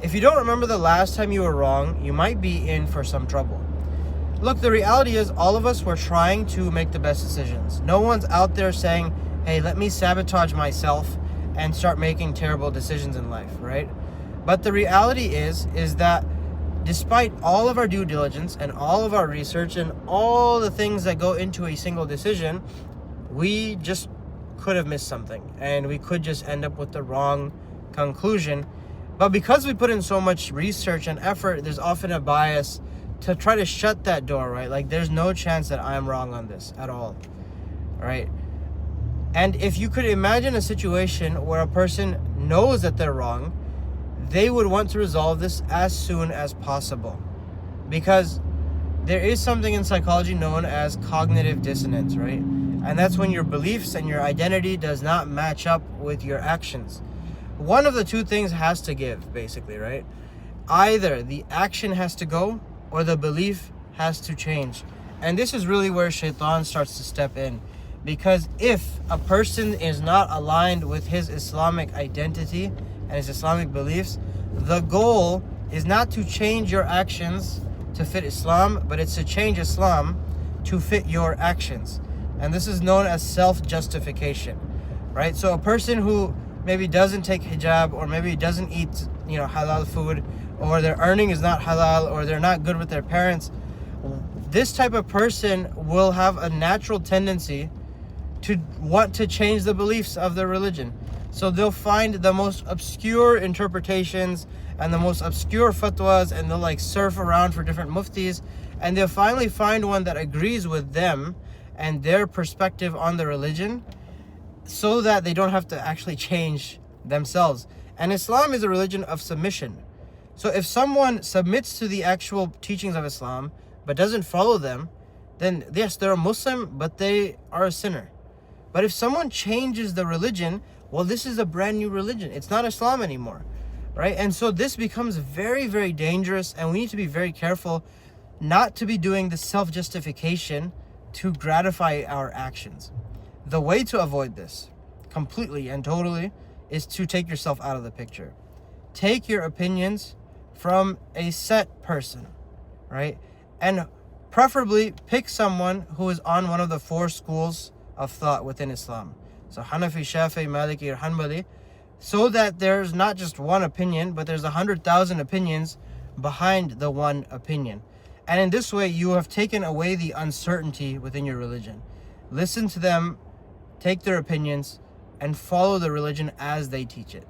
If you don't remember the last time you were wrong, you might be in for some trouble. Look, the reality is all of us were trying to make the best decisions. No one's out there saying, hey, let me sabotage myself and start making terrible decisions in life, right? But the reality is that despite all of our due diligence and all of our research and all the things that go into a single decision, we just could have missed something and we could just end up with the wrong conclusion. But because we put in so much research and effort, there's often a bias to try to shut that door, right? Like, there's no chance that I'm wrong on this at all, right? And if you could imagine a situation where a person knows that they're wrong, they would want to resolve this as soon as possible, because there is something in psychology known as cognitive dissonance, right? And that's when your beliefs and your identity does not match up with your actions. One of the two things has to give, basically, right? Either the action has to go or the belief has to change. And this is really where Shaitan starts to step in. Because if a person is not aligned with his Islamic identity and his Islamic beliefs, the goal is not to change your actions to fit Islam, but it's to change Islam to fit your actions. And this is known as self-justification, right? So a person who maybe doesn't take hijab, or maybe doesn't eat, halal food, or their earning is not halal, or they're not good with their parents, this type of person will have a natural tendency to want to change the beliefs of their religion. So they'll find the most obscure interpretations and the most obscure fatwas, and they'll surf around for different muftis, and they'll finally find one that agrees with them and their perspective on the religion, so that they don't have to actually change themselves. And Islam is a religion of submission. So if someone submits to the actual teachings of Islam but doesn't follow them, then yes, they're a Muslim, but they are a sinner. But if someone changes the religion, well, this is a brand new religion. It's not Islam anymore, right? And so this becomes very, very dangerous, and we need to be very careful not to be doing the self-justification to gratify our actions. The way to avoid this completely and totally is to take yourself out of the picture. Take your opinions from a set person, right? And preferably pick someone who is on one of the 4 schools of thought within Islam. So Hanafi, Shafi'i, Maliki, or Hanbali, so that there's not just one opinion, but there's 100,000 opinions behind the one opinion. And in this way, you have taken away the uncertainty within your religion. Listen to them, take their opinions, and follow the religion as they teach it.